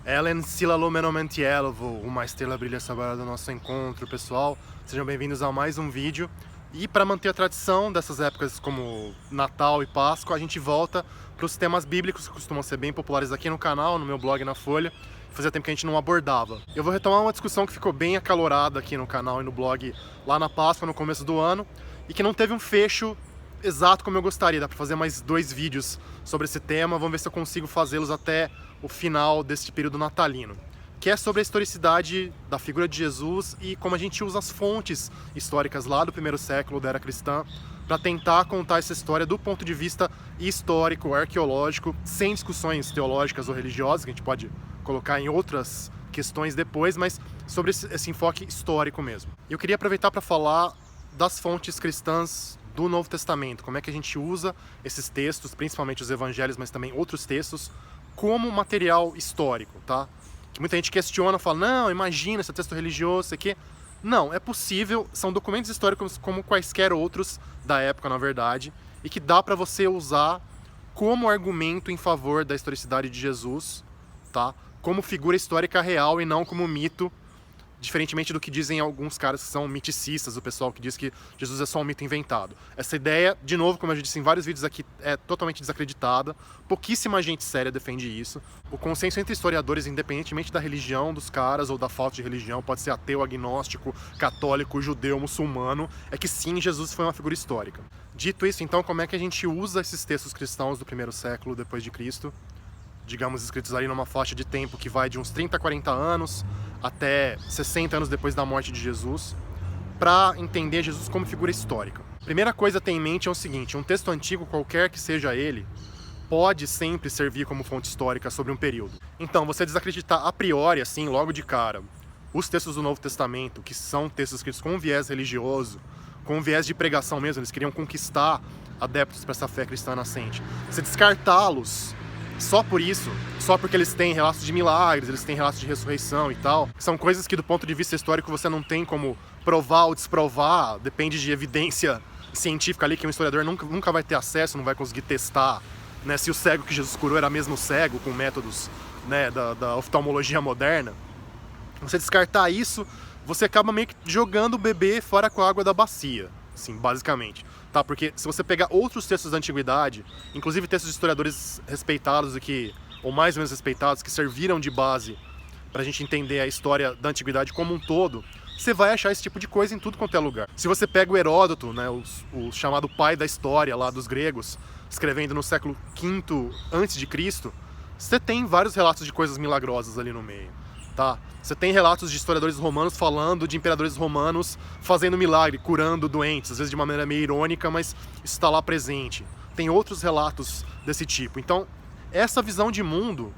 Ellen Silalomenomentielovo, uma estrela brilha sobre a hora do nosso encontro, pessoal. Sejam bem-vindos a mais um vídeo. E para manter a tradição dessas épocas como Natal e Páscoa, a gente volta para os temas bíblicos que costumam ser bem populares aqui no canal, no meu blog na Folha. Fazia tempo que a gente não abordava. Eu vou retomar uma discussão que ficou bem acalorada aqui no canal e no blog lá na Páscoa, no começo do ano, e que não teve um fecho exato como eu gostaria. Dá para fazer mais 2 vídeos sobre esse tema, vamos ver se eu consigo fazê-los até o final deste período natalino, que é sobre a historicidade da figura de Jesus e como a gente usa as fontes históricas lá do primeiro século da era cristã para tentar contar essa história do ponto de vista histórico, arqueológico, sem discussões teológicas ou religiosas, que a gente pode colocar em outras questões depois, mas sobre esse enfoque histórico mesmo. Eu queria aproveitar para falar das fontes cristãs do Novo Testamento, como é que a gente usa esses textos, principalmente os evangelhos, mas também outros textos, como material histórico, tá? Que muita gente questiona, fala, não, imagina, esse texto religioso, isso aqui. Não, é possível, são documentos históricos como quaisquer outros da época, na verdade, e que dá para você usar como argumento em favor da historicidade de Jesus, tá? Como figura histórica real e não como mito, diferentemente do que dizem alguns caras que são miticistas, o pessoal que diz que Jesus é só um mito inventado. Essa ideia, de novo, como eu já disse em vários vídeos aqui, é totalmente desacreditada. Pouquíssima gente séria defende isso. O consenso entre historiadores, independentemente da religião dos caras ou da falta de religião, pode ser ateu, agnóstico, católico, judeu, muçulmano, é que sim, Jesus foi uma figura histórica. Dito isso, então, como é que a gente usa esses textos cristãos do primeiro século depois de Cristo, digamos, escritos ali numa faixa de tempo que vai de uns 30 a 40 anos até 60 anos depois da morte de Jesus, para entender Jesus como figura histórica. Primeira coisa a ter em mente é o seguinte, um texto antigo, qualquer que seja ele, pode sempre servir como fonte histórica sobre um período. Então, você desacreditar a priori, assim, logo de cara, os textos do Novo Testamento, que são textos escritos com um viés religioso, com um viés de pregação mesmo, eles queriam conquistar adeptos para essa fé cristã nascente. Você descartá-los só por isso, só porque eles têm relatos de milagres, eles têm relatos de ressurreição e tal, são coisas que do ponto de vista histórico você não tem como provar ou desprovar, depende de evidência científica ali que um historiador nunca vai ter acesso, não vai conseguir testar, né, se o cego que Jesus curou era mesmo cego, com métodos, né, da oftalmologia moderna. Você descartar isso, você acaba meio que jogando o bebê fora com a água da bacia, assim, basicamente. Tá, porque se você pegar outros textos da antiguidade, inclusive textos de historiadores respeitados ou mais ou menos respeitados, que serviram de base para a gente entender a história da antiguidade como um todo, você vai achar esse tipo de coisa em tudo quanto é lugar. Se você pega o Heródoto, né, o chamado pai da história lá dos gregos, escrevendo no século V a.C., você tem vários relatos de coisas milagrosas ali no meio. Tá? Você tem relatos de historiadores romanos falando de imperadores romanos fazendo milagre, curando doentes, às vezes de uma maneira meio irônica, mas isso está lá presente. Tem outros relatos desse tipo. Então, essa visão de mundo,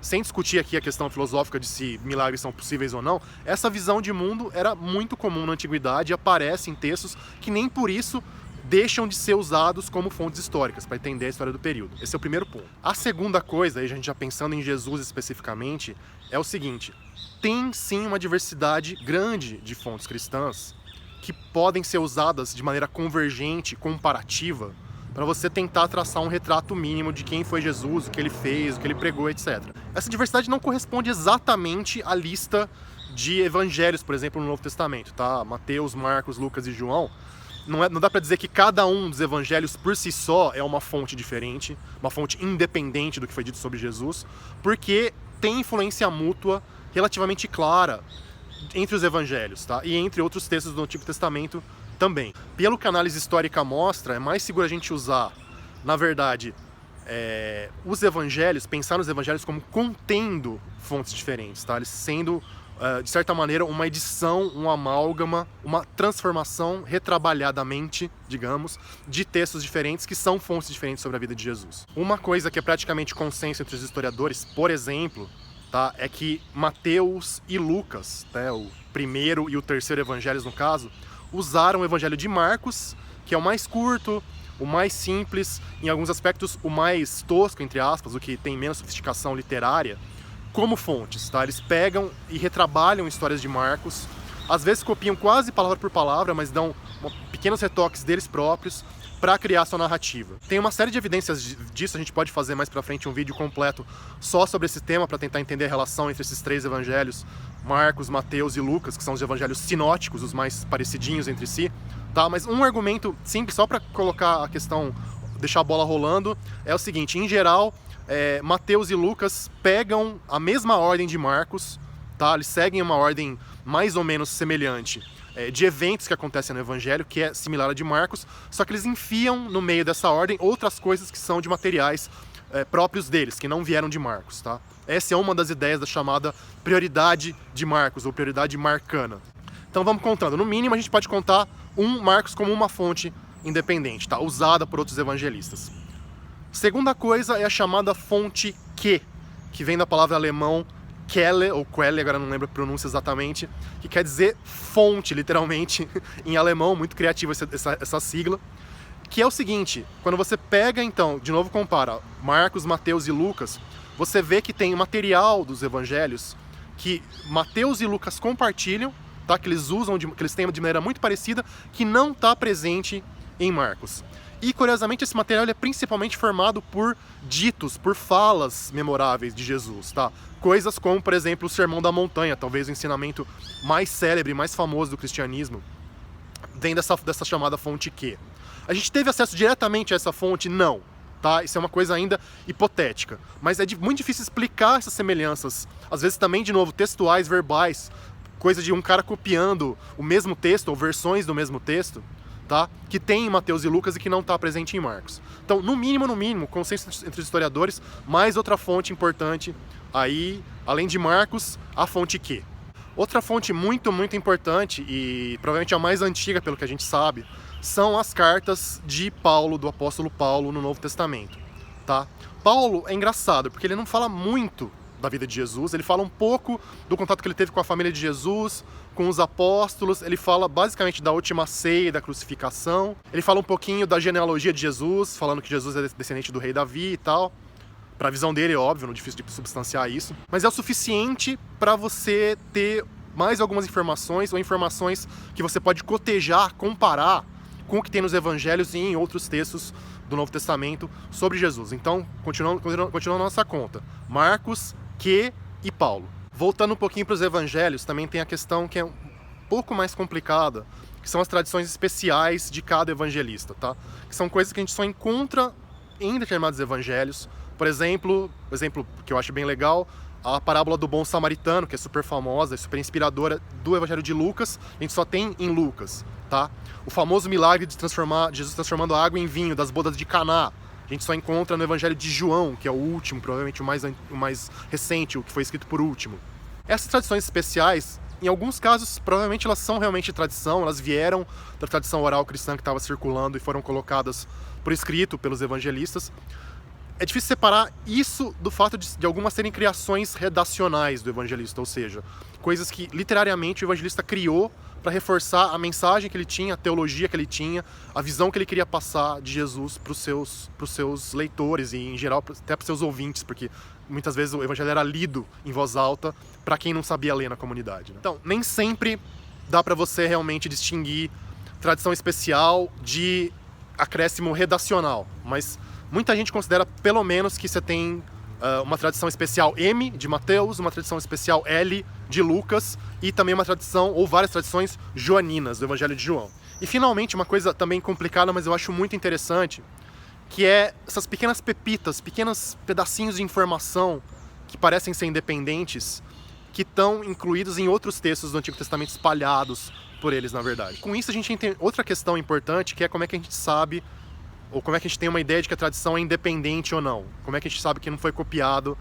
sem discutir aqui a questão filosófica de se milagres são possíveis ou não, essa visão de mundo era muito comum na antiguidade e aparece em textos que nem por isso deixam de ser usados como fontes históricas, para entender a história do período. Esse é o primeiro ponto. A segunda coisa, aí a gente já pensando em Jesus especificamente, é o seguinte, tem sim uma diversidade grande de fontes cristãs que podem ser usadas de maneira convergente, comparativa, para você tentar traçar um retrato mínimo de quem foi Jesus, o que ele fez, o que ele pregou, etc. Essa diversidade não corresponde exatamente à lista de evangelhos, por exemplo, no Novo Testamento, tá? Mateus, Marcos, Lucas e João. Não dá para dizer que cada um dos evangelhos por si só é uma fonte diferente, uma fonte independente do que foi dito sobre Jesus, porque tem influência mútua relativamente clara entre os evangelhos, tá? E entre outros textos do Antigo Testamento também. Pelo que a análise histórica mostra, é mais seguro a gente usar, na verdade, os evangelhos, pensar nos evangelhos como contendo fontes diferentes, tá? Eles sendo de certa maneira, uma edição, um amálgama, uma transformação retrabalhadamente, digamos, de textos diferentes que são fontes diferentes sobre a vida de Jesus. Uma coisa que é praticamente consenso entre os historiadores, por exemplo, tá, é que Mateus e Lucas, né, o primeiro e o terceiro evangelhos no caso, usaram o evangelho de Marcos, que é o mais curto, o mais simples, em alguns aspectos o mais tosco, entre aspas, o que tem menos sofisticação literária, como fontes, tá? Eles pegam e retrabalham histórias de Marcos, às vezes copiam quase palavra por palavra, mas dão pequenos retoques deles próprios, para criar sua narrativa. Tem uma série de evidências disso, a gente pode fazer mais pra frente um vídeo completo só sobre esse tema, para tentar entender a relação entre esses três evangelhos, Marcos, Mateus e Lucas, que são os evangelhos sinóticos, os mais parecidinhos entre si, tá? Mas um argumento simples, só para colocar a questão, deixar a bola rolando, é o seguinte: em geral, Mateus e Lucas pegam a mesma ordem de Marcos, tá? Eles seguem uma ordem mais ou menos semelhante de eventos que acontecem no Evangelho, que é similar à de Marcos, só que eles enfiam no meio dessa ordem outras coisas que são de materiais próprios deles, que não vieram de Marcos, tá? Essa é uma das ideias da chamada prioridade de Marcos, ou prioridade marcana. Então vamos contando. No mínimo, a gente pode contar Marcos como uma fonte independente, tá? Usada por outros evangelistas. Segunda coisa é a chamada fonte que vem da palavra alemão Quelle, ou Quelle, agora não lembro a pronúncia exatamente, que quer dizer fonte, literalmente, em alemão, muito criativa essa sigla, que é o seguinte: quando você pega, então, de novo compara Marcos, Mateus e Lucas, você vê que tem material dos evangelhos que Mateus e Lucas compartilham, tá? Que eles usam, que eles têm de maneira muito parecida, que não está presente em Marcos. E, curiosamente, esse material é principalmente formado por ditos, por falas memoráveis de Jesus, tá? Coisas como, por exemplo, o Sermão da Montanha, talvez o ensinamento mais célebre, mais famoso do cristianismo, vem dessa chamada fonte que. A gente teve acesso diretamente a essa fonte? Não, tá? Isso é uma coisa ainda hipotética. Mas é muito difícil explicar essas semelhanças, às vezes também, de novo, textuais, verbais, coisa de um cara copiando o mesmo texto, ou versões do mesmo texto, tá? Que tem em Mateus e Lucas e que não está presente em Marcos. Então, no mínimo, consenso entre os historiadores, mais outra fonte importante aí, além de Marcos, a fonte que. Outra fonte muito importante, e provavelmente a mais antiga pelo que a gente sabe, são as cartas de Paulo, do apóstolo Paulo, no Novo Testamento, tá? Paulo é engraçado, porque ele não fala muito da vida de Jesus, ele fala um pouco do contato que ele teve com a família de Jesus, com os apóstolos, ele fala basicamente da última ceia e da crucificação, ele fala um pouquinho da genealogia de Jesus, falando que Jesus é descendente do rei Davi e tal. Pra visão dele, é óbvio, não é difícil de substanciar isso, mas é o suficiente para você ter mais algumas informações, ou informações que você pode cotejar, comparar com o que tem nos evangelhos e em outros textos do Novo Testamento sobre Jesus. Então, continuando a nossa conta. Marcos, que e Paulo. Voltando um pouquinho para os evangelhos, também tem a questão que é um pouco mais complicada, que são as tradições especiais de cada evangelista, tá? Que são coisas que a gente só encontra em determinados evangelhos. Por exemplo que eu acho bem legal, a parábola do bom samaritano, que é super famosa, é super inspiradora, do evangelho de Lucas, a gente só tem em Lucas, tá? O famoso milagre de Jesus transformando a água em vinho, das bodas de Caná, a gente só encontra no evangelho de João, que é o último, provavelmente o mais recente, o que foi escrito por último. Essas tradições especiais, em alguns casos, provavelmente elas são realmente tradição, elas vieram da tradição oral cristã que estava circulando e foram colocadas por escrito pelos evangelistas. É difícil separar isso do fato de algumas serem criações redacionais do evangelista, ou seja, coisas que literariamente o evangelista criou para reforçar a mensagem que ele tinha, a teologia que ele tinha, a visão que ele queria passar de Jesus para os seus leitores e, em geral, até para os seus ouvintes, porque muitas vezes o evangelho era lido em voz alta para quem não sabia ler na comunidade, né? Então, nem sempre dá para você realmente distinguir tradição especial de acréscimo redacional, mas muita gente considera, pelo menos, que você tem uma tradição especial M, de Mateus, uma tradição especial L, de Lucas, e também uma tradição, ou várias tradições, joaninas, do Evangelho de João. E, finalmente, uma coisa também complicada, mas eu acho muito interessante, que é essas pequenas pepitas, pequenos pedacinhos de informação que parecem ser independentes, que estão incluídos em outros textos do Antigo Testamento espalhados por eles, na verdade. Com isso, a gente tem outra questão importante, que é como é que a gente sabe, ou como é que a gente tem uma ideia de que a tradição é independente ou não. Como é que a gente sabe que não foi copiado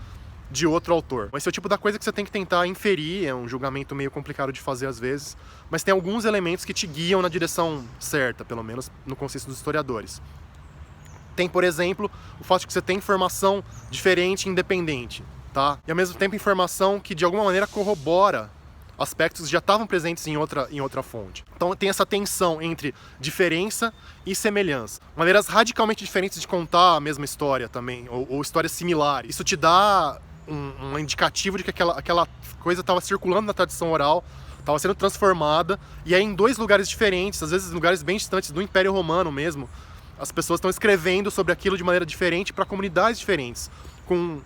de outro autor. Esse é o tipo da coisa que você tem que tentar inferir, é um julgamento meio complicado de fazer às vezes, mas tem alguns elementos que te guiam na direção certa, pelo menos no consenso dos historiadores. Tem, por exemplo, o fato de que você tem informação diferente e independente, tá? E ao mesmo tempo informação que de alguma maneira corrobora aspectos que já estavam presentes em outra fonte. Então tem essa tensão entre diferença e semelhança. Maneiras radicalmente diferentes de contar a mesma história também, ou histórias similares. Isso te dá um indicativo de que aquela coisa estava circulando na tradição oral, estava sendo transformada, e aí em dois lugares diferentes, às vezes lugares bem distantes do Império Romano mesmo, as pessoas estão escrevendo sobre aquilo de maneira diferente para comunidades diferentes, com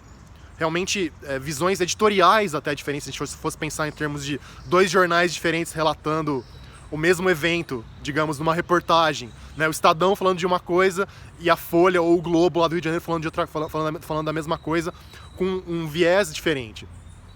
realmente visões editoriais até diferentes. Se a gente fosse pensar em termos de 2 jornais diferentes relatando o mesmo evento, digamos, numa reportagem, né? O Estadão falando de uma coisa e a Folha ou o Globo lá do Rio de Janeiro falando de outra, falando da mesma coisa, com um viés diferente.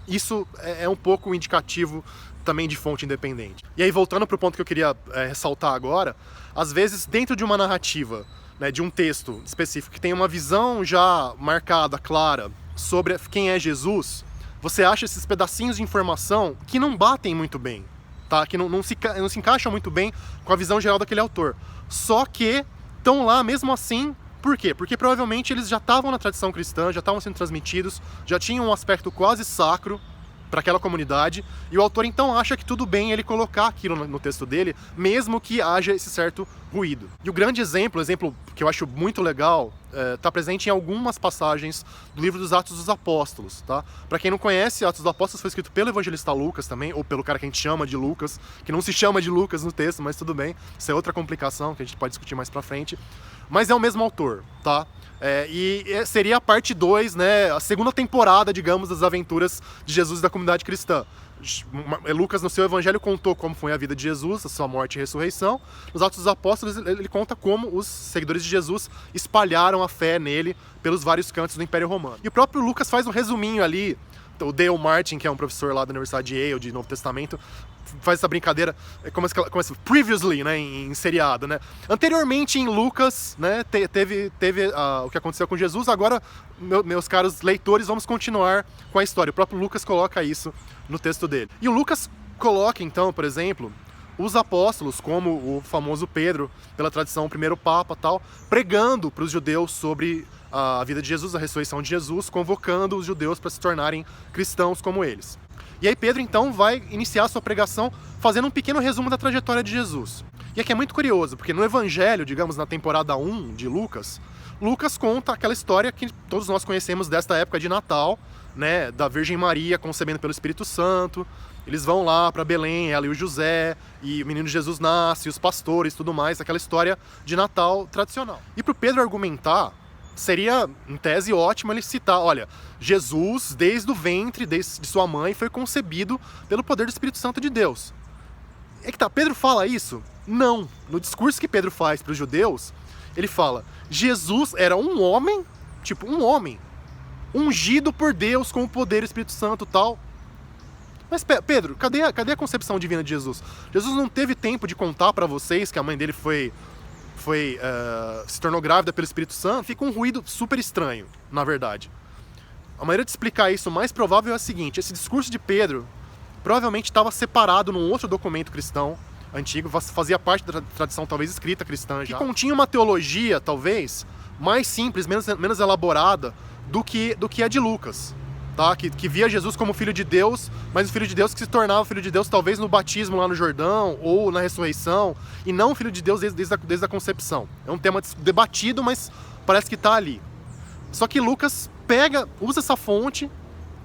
Isso é um pouco indicativo também de fonte independente. E aí, voltando para o ponto que eu queria ressaltar agora, às vezes dentro de uma narrativa, né, de um texto específico que tem uma visão já marcada, clara, sobre quem é Jesus, você acha esses pedacinhos de informação que não batem muito bem, tá? Que não se encaixam muito bem com a visão geral daquele autor. Só que estão lá mesmo assim. Por quê? Porque provavelmente eles já estavam na tradição cristã, já estavam sendo transmitidos, já tinham um aspecto quase sacro para aquela comunidade, e o autor então acha que tudo bem ele colocar aquilo no texto dele, mesmo que haja esse certo ruído. E o grande exemplo que eu acho muito legal, está presente em algumas passagens do livro dos Atos dos Apóstolos, tá? Para quem não conhece, Atos dos Apóstolos foi escrito pelo evangelista Lucas também, ou pelo cara que a gente chama de Lucas, que não se chama de Lucas no texto, mas tudo bem, isso é outra complicação que a gente pode discutir mais pra frente. Mas é o mesmo autor, tá? E seria a parte 2, né, a segunda temporada, digamos, das aventuras de Jesus e da comunidade cristã. Lucas, no seu evangelho, contou como foi a vida de Jesus, a sua morte e ressurreição. Nos Atos dos Apóstolos, ele conta como os seguidores de Jesus espalharam a fé nele pelos vários cantos do Império Romano. E o próprio Lucas faz um resuminho ali. O Dale Martin, que é um professor lá da Universidade de Yale, de Novo Testamento, faz essa brincadeira, como previously, né, em seriado, né? Anteriormente em Lucas, né, teve o que aconteceu com Jesus. Agora, meus caros leitores, vamos continuar com a história. O próprio Lucas coloca isso no texto dele. E o Lucas coloca, então, por exemplo, os apóstolos, como o famoso Pedro, pela tradição, o primeiro papa, tal, pregando para os judeus sobre a vida de Jesus, a ressurreição de Jesus, convocando os judeus para se tornarem cristãos como eles. E aí Pedro, então, vai iniciar a sua pregação fazendo um pequeno resumo da trajetória de Jesus. E aqui é muito curioso, porque no Evangelho, digamos, na temporada 1 de Lucas, Lucas conta aquela história que todos nós conhecemos desta época de Natal, né, da Virgem Maria concebendo pelo Espírito Santo. Eles vão lá para Belém, ela e o José, e o menino Jesus nasce, os pastores, tudo mais, aquela história de Natal tradicional. E para o Pedro argumentar, seria, em tese, ótimo ele citar, olha, Jesus, desde o ventre de sua mãe, foi concebido pelo poder do Espírito Santo de Deus. É que tá, Pedro fala isso? Não. No discurso que Pedro faz para os judeus, ele fala, Jesus era um homem, ungido por Deus com o poder do Espírito Santo e tal. Mas Pedro, cadê a concepção divina de Jesus? Jesus não teve tempo de contar para vocês que a mãe dele se tornou grávida pelo Espírito Santo? Fica um ruído super estranho, na verdade. A maneira de explicar isso mais provável é a seguinte: esse discurso de Pedro provavelmente estava separado num outro documento cristão antigo, fazia parte da tradição talvez escrita cristã já, que continha uma teologia talvez mais simples, menos elaborada do que a de Lucas. Tá? Que via Jesus como filho de Deus, mas o filho de Deus que se tornava filho de Deus talvez no batismo lá no Jordão ou na ressurreição, e não filho de Deus desde a concepção. É um tema debatido, mas parece que está ali. Só que Lucas usa essa fonte,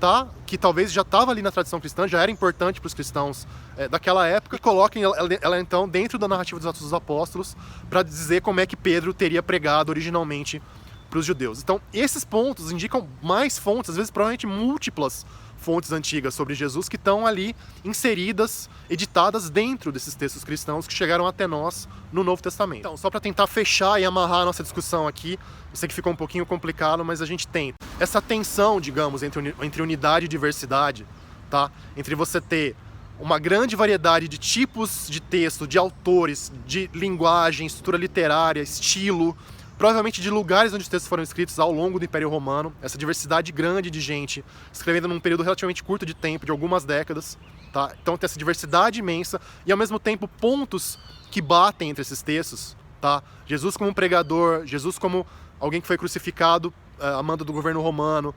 tá? Que talvez já estava ali na tradição cristã, já era importante para os cristãos daquela época, e coloca ela então dentro da narrativa dos Atos dos Apóstolos para dizer como é que Pedro teria pregado originalmente para os judeus. Então, esses pontos indicam mais fontes, às vezes provavelmente múltiplas fontes antigas sobre Jesus que estão ali inseridas, editadas dentro desses textos cristãos que chegaram até nós no Novo Testamento. Então, só para tentar fechar e amarrar a nossa discussão aqui, eu sei que ficou um pouquinho complicado, mas a gente tenta. Essa tensão, digamos, entre unidade e diversidade, tá? Entre você ter uma grande variedade de tipos de texto, de autores, de linguagem, estrutura literária, estilo, provavelmente de lugares onde os textos foram escritos ao longo do Império Romano, essa diversidade grande de gente escrevendo num período relativamente curto de tempo, de algumas décadas, tá? Então tem essa diversidade imensa e ao mesmo tempo pontos que batem entre esses textos, tá? Jesus como um pregador, Jesus como alguém que foi crucificado a mando do governo romano,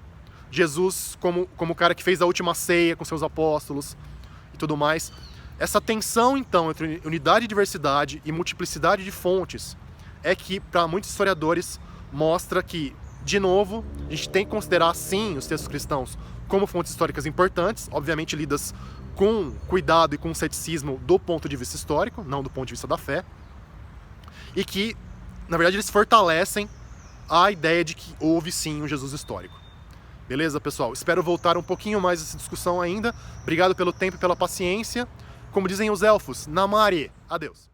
Jesus como o cara que fez a última ceia com seus apóstolos e tudo mais. Essa tensão então entre unidade e diversidade e multiplicidade de fontes é que, para muitos historiadores, mostra que, de novo, a gente tem que considerar, sim, os textos cristãos como fontes históricas importantes, obviamente lidas com cuidado e com ceticismo do ponto de vista histórico, não do ponto de vista da fé, e que na verdade, eles fortalecem a ideia de que houve sim um Jesus histórico. Beleza, pessoal? Espero voltar um pouquinho mais essa discussão ainda. Obrigado pelo tempo e pela paciência. Como dizem os elfos, Namari. Adeus.